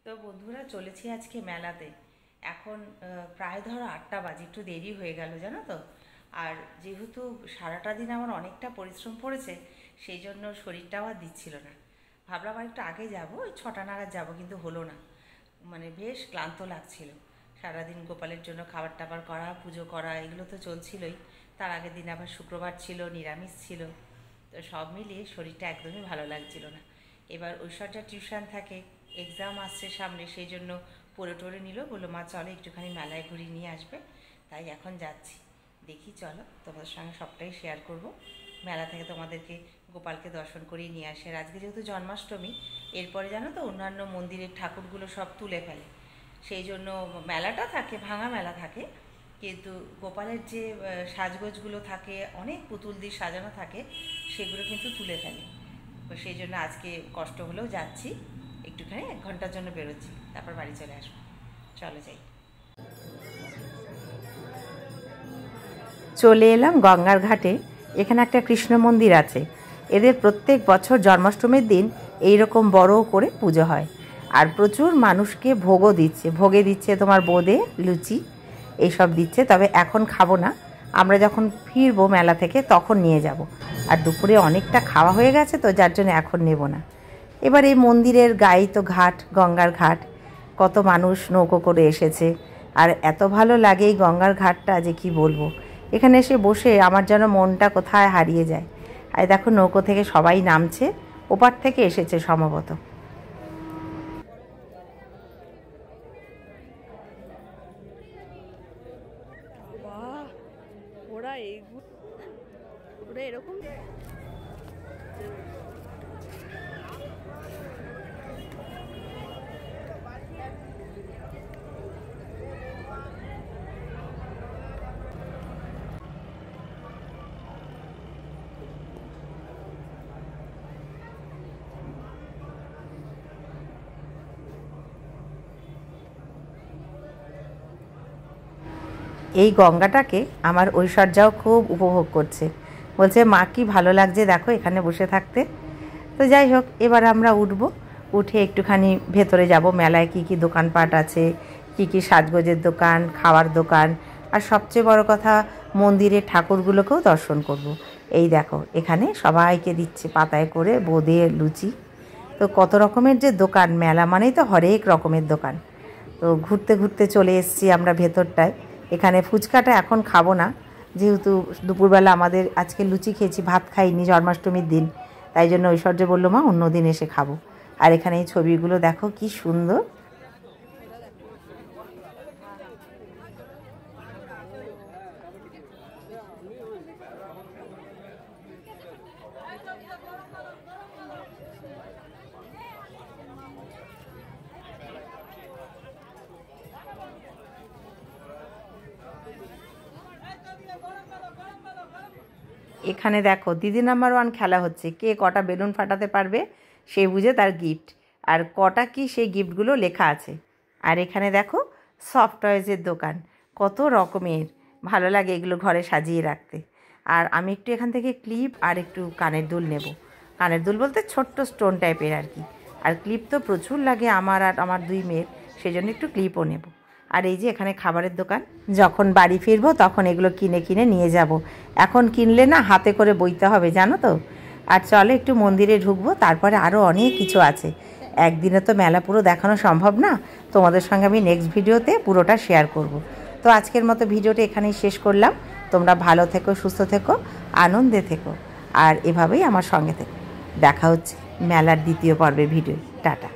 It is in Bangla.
তো বন্ধুরা, চলেছি আজকে মেলাতে। এখন প্রায় ধরো 8টা বাজে, একটু দেরি হয়ে গেল জানো তো। আর যেহেতু সারাটা দিন আমার অনেকটা পরিশ্রম পড়েছে, সেই জন্য শরীরটাও আর দিচ্ছিল না। ভাবলাম আর একটু আগে যাবো, ওই 6টা নাগাদ যাবো, কিন্তু হলো না। মানে বেশ ক্লান্ত লাগছিল। সারাদিন গোপালের জন্য খাবার টাবার করা, পুজো করা, এগুলো তো চলছিলই। তার আগের দিন আবার শুক্রবার ছিল, নিরামিষ ছিল। তো সব মিলিয়ে শরীরটা একদমই ভালো লাগছিল না। এবার ঐশ্বর্যা টিউশন থাকে, এক্সাম আসছে সামনে, সেই জন্য পড়ে টরে নিল, বললো মা চলো একটুখানি মেলায় ঘুরিয়ে নিয়ে আসবে। তাই এখন যাচ্ছি। দেখি, চলো তোমাদের সঙ্গে সবটাই শেয়ার করব। মেলা থেকে তোমাদেরকে গোপালকে দর্শন করিয়ে নিয়ে আসে। আর আজকে যেহেতু জন্মাষ্টমী, এরপরে জানো তো অন্যান্য মন্দিরের ঠাকুরগুলো সব তুলে ফেলে। সেই জন্য মেলাটা থাকে, ভাঙা মেলা থাকে, কিন্তু গোপালের যে সাজগোজগুলো থাকে, অনেক পুতুল দিয়ে সাজানো থাকে, সেগুলো কিন্তু তুলে ফেলে। তো সেই জন্য আজকে কষ্ট হলেও যাচ্ছি, একটুখানি 1 ঘন্টার জন্য বেরোচ্ছি, তারপর বাড়ি চলে আসবো। চলো যাই। চলে এলাম গঙ্গার ঘাটে। এখানে একটা কৃষ্ণ মন্দির আছে। এদের প্রত্যেক বছর জন্মাষ্টমীর দিন এইরকম বড় করে পুজো হয়। আর প্রচুর মানুষকে ভোগও দিচ্ছে, ভোগে দিচ্ছে তোমার বোঁদে, লুচি এইসব দিচ্ছে। তবে এখন খাবো না, আমরা যখন ফিরবো মেলা থেকে তখন নিয়ে যাব। আর দুপুরে অনেকটা খাওয়া হয়ে গেছে, তো যার জন্য এখন নেব না। এবার এই মন্দিরের গায়ে তো ঘাট, গঙ্গার ঘাট, কত মানুষ নৌকো করে এসেছে। আর এত ভালো লাগে এই গঙ্গার ঘাটটা যে কি বলবো। এখানে এসে বসে আমার যেন মনটা কোথায় হারিয়ে যায়। আর দেখো নৌকো থেকে সবাই নামছে, ওপার থেকে এসেছে সম্ভবত। বাহ, ওরা ওরা এরকম। এই গঙ্গাটাকে আমার ঐশ্বর্যাও খুব উপভোগ করছে, বলছে মা কি ভালো লাগছে দেখো এখানে বসে থাকতে। তো যাই হোক, এবার আমরা উঠবো, উঠে একটুখানি ভেতরে যাব। মেলায় কি কি দোকানপাট আছে, কি কি সাজগোজের দোকান, খাওয়ার দোকান, আর সবচেয়ে বড় কথা মন্দিরের ঠাকুরগুলোকেও দর্শন করব। এই দেখো এখানে সবাইকে দিচ্ছে পাতায় করে বোঁদে, লুচি। তো কত রকমের যে দোকান, মেলা মানেই তো হরেক রকমের দোকান। তো ঘুরতে ঘুরতে চলে এসেছি আমরা ভেতরটায়। এখানে ফুচকাটা এখন খাবো না, যেহেতু দুপুরবেলা আমাদের আজকে লুচি খেয়েছি, ভাত খাইনি জন্মাষ্টমীর দিন। তাই জন্য ঐশ্বর্য বললো মা অন্য দিন এসে খাবো। আর এখানে এই ছবিগুলো দেখো কি সুন্দর। এখানে দেখো দিদি নাম্বার 1 খেলা হচ্ছে, কে কটা বেলুন ফাটাতে পারবে সে বুঝে তার গিফট। আর কটা কি সেই গিফটগুলো লেখা আছে। আর এখানে দেখো সফট টয়েজের দোকান, কত রকমের। ভালো লাগে এগুলো ঘরে সাজিয়ে রাখতে। আর আমি একটু এখান থেকে ক্লিপ আর একটু কানের দুল নেব। কানের দুল বলতে ছোট্ট স্টোন টাইপের আর কি। আর ক্লিপ তো প্রচুর লাগে আমার আর আমার 2 মেয়ের, সেই জন্য একটু ক্লিপও নেব। আর এই যে এখানে খাবারের দোকান, যখন বাড়ি ফিরবো তখন এগুলো কিনে কিনে নিয়ে যাব। এখন কিনলে না হাতে করে বইতে হবে জানো তো। আর চলে একটু মন্দিরে ঢুকবো, তারপরে আরও অনেক কিছু আছে। একদিনে তো মেলা পুরো দেখানো সম্ভব না, তোমাদের সঙ্গে আমি নেক্সট ভিডিওতে পুরোটা শেয়ার করব। তো আজকের মতো ভিডিওটা এখানেই শেষ করলাম। তোমরা ভালো থেকো, সুস্থ থেকো, আনন্দে থেকো, আর এভাবেই আমার সঙ্গে থেকো। দেখা হচ্ছে মেলার দ্বিতীয় পর্বে ভিডিও। টাটা।